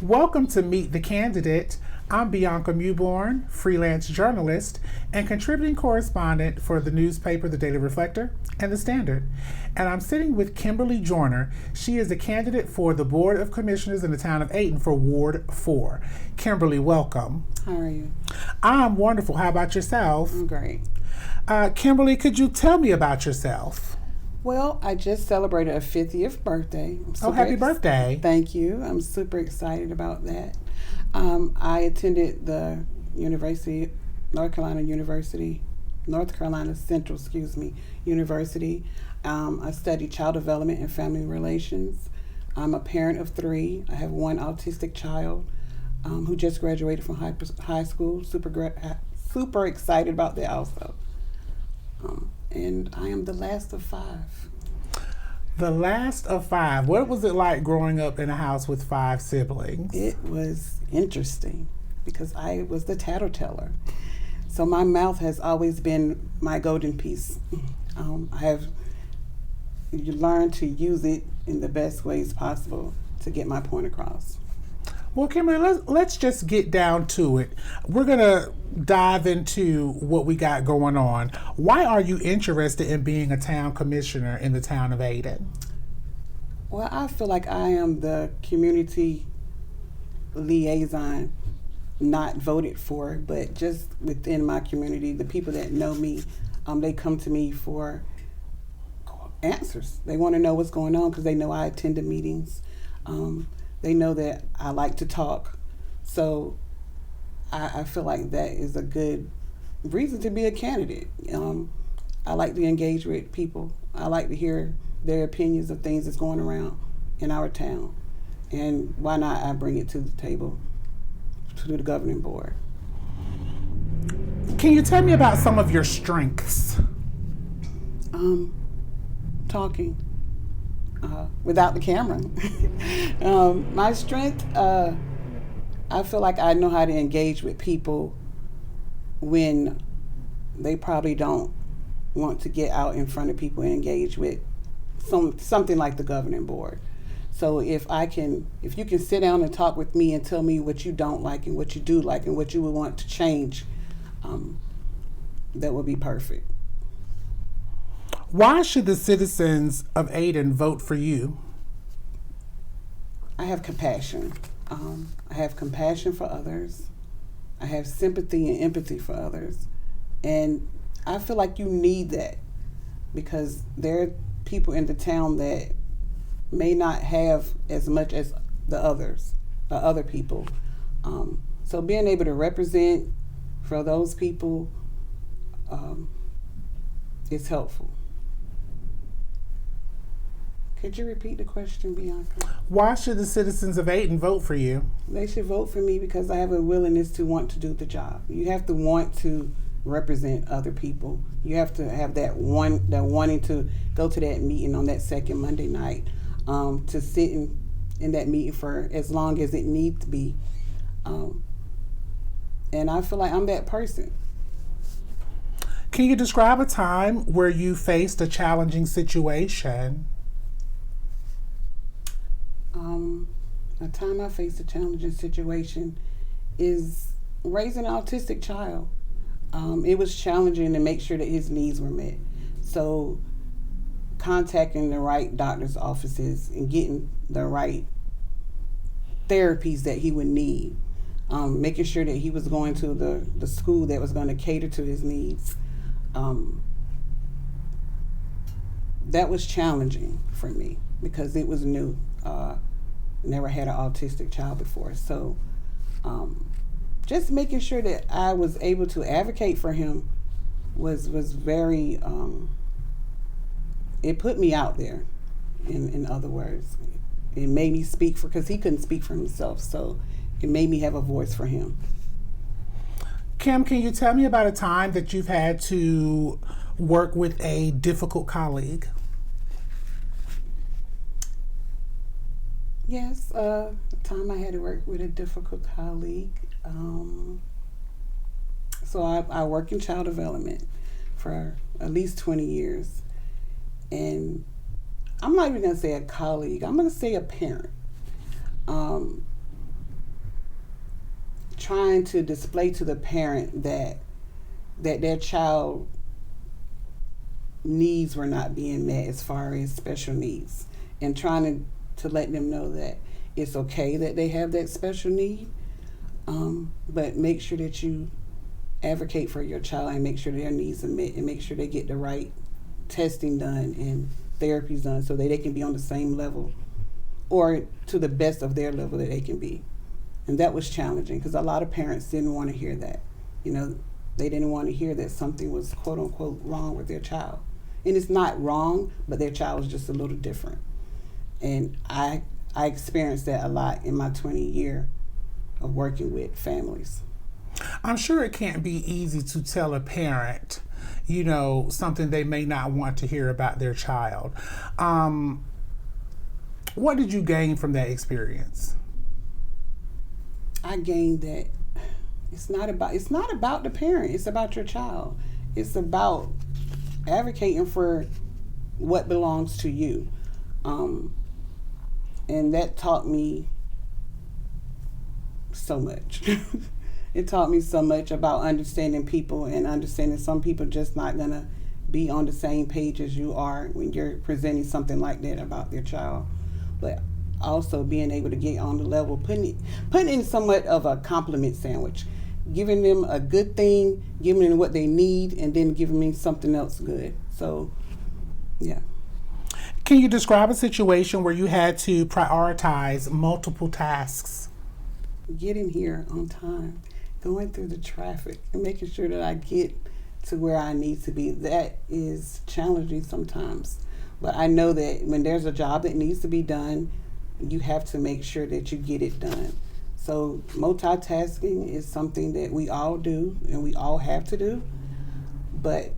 Welcome to Meet the Candidate. I'm Bianca Mewborn, freelance journalist and contributing correspondent for the newspaper The Daily Reflector and The Standard. And I'm sitting with Kimberly Joyner. She is a candidate for the Board of Commissioners in the town of Ayden for Ward 4. Kimberly, welcome. How are you? I'm wonderful. How about yourself? I'm great. Kimberly, could you tell me about yourself? Well, I just celebrated a 50th birthday. Oh, happy birthday. Thank you. I'm super excited about that. I attended the North Carolina Central, University. I studied child development and family relations. I'm a parent of 3. I have one autistic child who just graduated from high school. Super excited about that also. And I am the last of 5. The last of 5. What was it like growing up in a house with 5 siblings? It was interesting because I was the tattleteller. So my mouth has always been my golden piece. You learn to use it in the best ways possible to get my point across. Well, Kimberly, let's just get down to it. We're going to dive into what we got going on. Why are you interested in being a town commissioner in the town of Ayden? Well, I feel like I am the community liaison, not voted for, but just within my community, the people that know me, they come to me for answers. They want to know what's going on because they know I attend the meetings. They know that I like to talk. So I feel like that is a good reason to be a candidate. I like to engage with people. I like to hear their opinions of things that's going around in our town. And why not I bring it to the table, to the governing board. Can you tell me about some of your strengths? Talking. Without the camera. My strength, I feel like I know how to engage with people when they probably don't want to get out in front of people and engage with something like the governing board. So if you can sit down and talk with me and tell me what you don't like and what you do like and what you would want to change, that would be perfect. Why should the citizens of Ayden vote for you? I have compassion. I have compassion for others. I have sympathy and empathy for others. And I feel like you need that because there are people in the town that may not have as much as the other people. So being able to represent for those people is helpful. Could you repeat the question, Bianca? Why should the citizens of Ayden vote for you? They should vote for me because I have a willingness to want to do the job. You have to want to represent other people. You have to have that wanting to go to that meeting on that second Monday night, to sit in that meeting for as long as it needs to be. And I feel like I'm that person. Can you describe a time where you faced a challenging situation? A time I faced a challenging situation is raising an autistic child. It was challenging to make sure that his needs were met. So contacting the right doctor's offices and getting the right therapies that he would need. Making sure that he was going to the school that was going to cater to his needs. That was challenging for me because it was new. Never had an autistic child before. So just making sure that I was able to advocate for him was very, it put me out there, in other words. It made me speak because he couldn't speak for himself. So it made me have a voice for him. Kim, can you tell me about a time that you've had to work with a difficult colleague? Yes, a time I had to work with a difficult colleague. So I work in child development for at least 20 years. And I'm not even going to say a colleague. I'm going to say a parent. trying to display to the parent that their child needs were not being met as far as special needs, and trying to let them know that it's okay that they have that special need, but make sure that you advocate for your child and make sure their needs are met and make sure they get the right testing done and therapies done so that they can be on the same level or to the best of their level that they can be. And that was challenging because a lot of parents didn't want to hear that. They didn't want to hear that something was quote unquote wrong with their child. And it's not wrong, but their child was just a little different. And I experienced that a lot in my 20 year of working with families. I'm sure it can't be easy to tell a parent, something they may not want to hear about their child. What did you gain from that experience? I gained that it's not about the parent, it's about your child. It's about advocating for what belongs to you. And that taught me so much. It taught me so much about understanding people and understanding some people just not gonna be on the same page as you are when you're presenting something like that about their child. But also being able to get on the level, putting in somewhat of a compliment sandwich, giving them a good thing, giving them what they need, and then giving me something else good. So, yeah. Can you describe a situation where you had to prioritize multiple tasks? Getting here on time, going through the traffic, and making sure that I get to where I need to be. That is challenging sometimes. But I know that when there's a job that needs to be done, you have to make sure that you get it done. So multitasking is something that we all do and we all have to do. But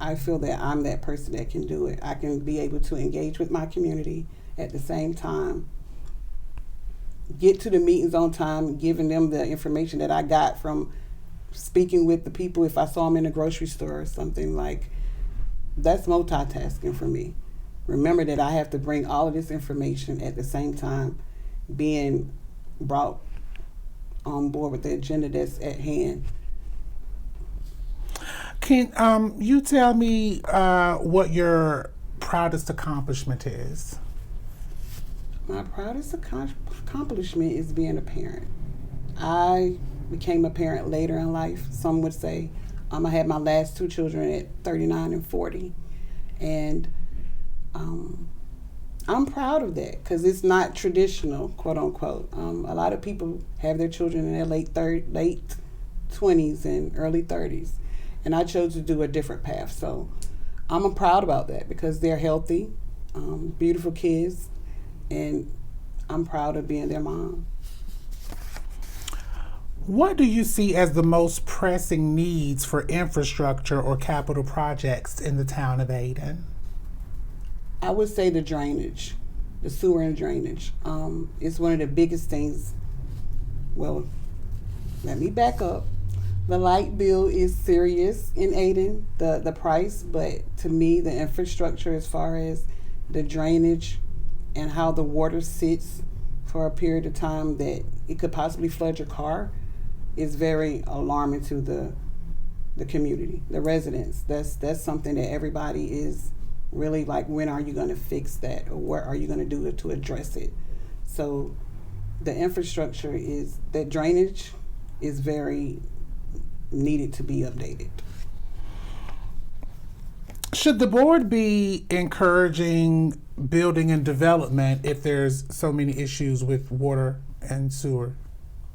I feel that I'm that person that can do it. I can be able to engage with my community at the same time, get to the meetings on time, giving them the information that I got from speaking with the people if I saw them in a grocery store or something. Like, that's multitasking for me. Remember that I have to bring all of this information at the same time being brought on board with the agenda that's at hand. Can you tell me what your proudest accomplishment is? My proudest accomplishment is being a parent. I became a parent later in life, some would say. I had my last two children at 39 and 40. And I'm proud of that because it's not traditional, quote unquote. A lot of people have their children in their late 20s and early 30s. And I chose to do a different path. So I'm proud about that because they're healthy, beautiful kids, and I'm proud of being their mom. What do you see as the most pressing needs for infrastructure or capital projects in the town of Ayden? I would say the drainage, the sewer and drainage. It's one of the biggest things. Well, let me back up. The light bill is serious in Ayden, the price, but to me, the infrastructure as far as the drainage and how the water sits for a period of time that it could possibly flood your car is very alarming to the community, the residents. That's something that everybody is really like, when are you going to fix that, or what are you going to do to address it? So the infrastructure is, that drainage is very needed to be updated. Should the board be encouraging building and development if there's so many issues with water and sewer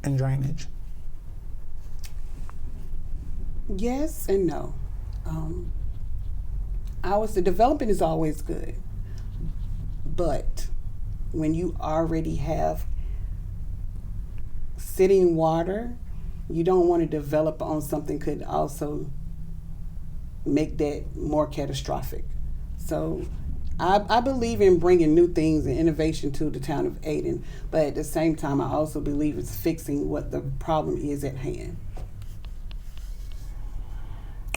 and drainage? Yes and no. I would say development is always good, but when you already have sitting water, you don't want to develop on something could also make that more catastrophic. So I believe in bringing new things and innovation to the town of Ayden, but at the same time, I also believe it's fixing what the problem is at hand.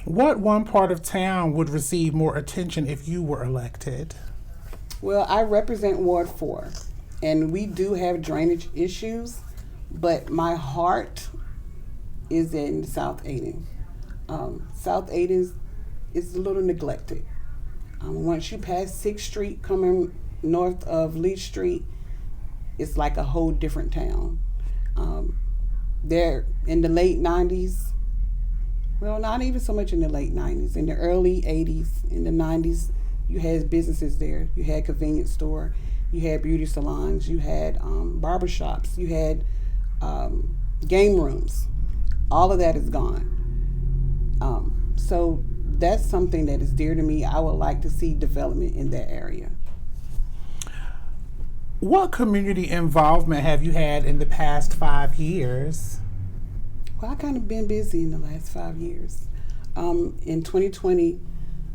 What one part of town would receive more attention if you were elected? Well, I represent Ward 4, and we do have drainage issues, but my heart is in South Ayden. South Ayden is a little neglected. Once you pass 6th Street coming north of Lee Street, it's like a whole different town. There in the late 90s, well, not even so much in the late 90s, in the early 80s, in the 90s, you had businesses there. You had convenience store, you had beauty salons, you had barbershops, you had game rooms. All of that is gone. So that's something that is dear to me. I would like to see development in that area. What community involvement have you had in the past 5 years? Well, I kind of been busy in the last 5 years. In 2020,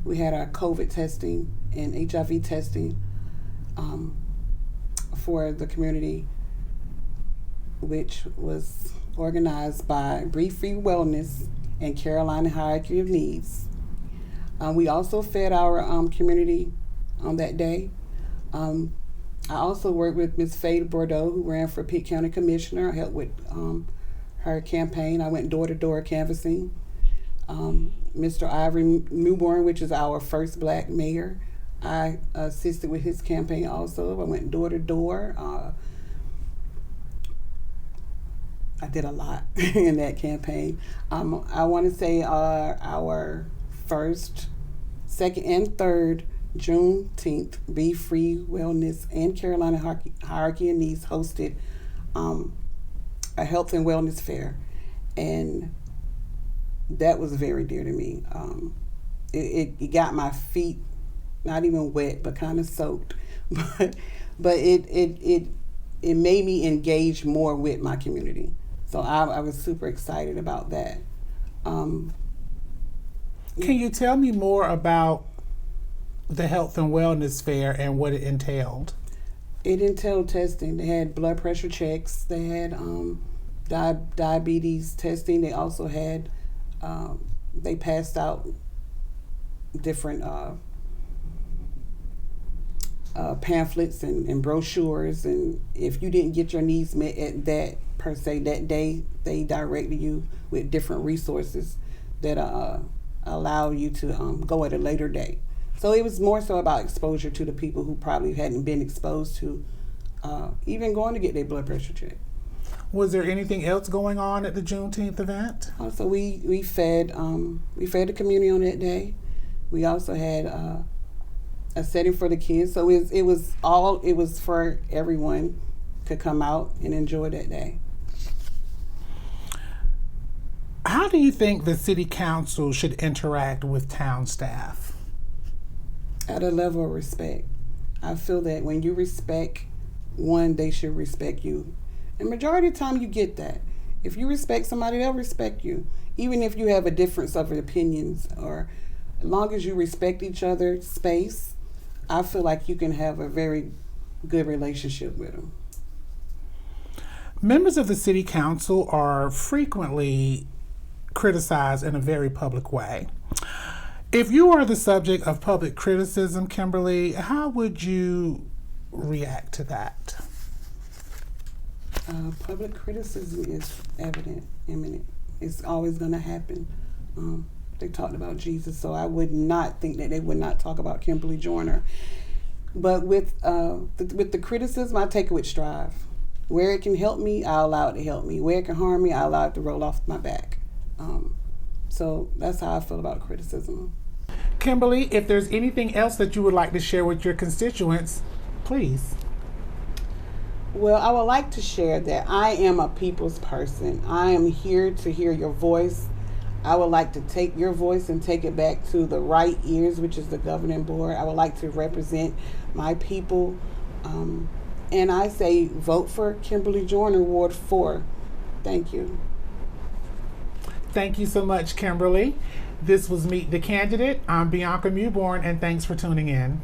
we had our COVID testing and HIV testing for the community, which was organized by Be Free Wellness and Carolina Hierarchy of Needs. We also fed our community on that day. I also worked with Ms. Faye Bordeaux, who ran for Pitt County Commissioner. I helped with her campaign. I went door-to-door canvassing. Mr. Ivory Newborn, which is our first black mayor, I assisted with his campaign also. I went door-to-door. I did a lot in that campaign. I want to say our first, second, and third Juneteenth, Be Free Wellness and Carolina Hierarchy of Needs hosted a health and wellness fair, and that was very dear to me. It got my feet not even wet, but kind of soaked, but it made me engage more with my community. So I was super excited about that. Can you tell me more about the health and wellness fair and what it entailed? It entailed testing. They had blood pressure checks. They had diabetes testing. They also had, they passed out different pamphlets and brochures. And if you didn't get your needs met at that day, they directed you with different resources that allow you to go at a later date. So it was more so about exposure to the people who probably hadn't been exposed to even going to get their blood pressure checked. Was there anything else going on at the Juneteenth event? Also, we fed the community on that day. We also had a setting for the kids. So it was for everyone to come out and enjoy that day. How do you think the city council should interact with town staff? At a level of respect. I feel that when you respect one, they should respect you. And majority of the time you get that. If you respect somebody, they'll respect you. Even if you have a difference of opinions, or as long as you respect each other's space, I feel like you can have a very good relationship with them. Members of the city council are frequently criticized in a very public way. If you are the subject of public criticism, Kimberly, how would you react to that? Public criticism is imminent. It's always going to happen. They talked about Jesus, so I would not think that they would not talk about Kimberly Joyner. But with the criticism, I take it with strive. Where it can help me, I allow it to help me. Where it can harm me, I allow it to roll off my back. So that's how I feel about criticism. Kimberly, if there's anything else that you would like to share with your constituents, please. Well, I would like to share that I am a people's person. I am here to hear your voice. I would like to take your voice and take it back to the right ears, which is the governing board. I would like to represent my people. And I say vote for Kimberly Joyner, Ward 4. Thank you. Thank you so much, Kimberly. This was Meet the Candidate. I'm Bianca Mewborn, and thanks for tuning in.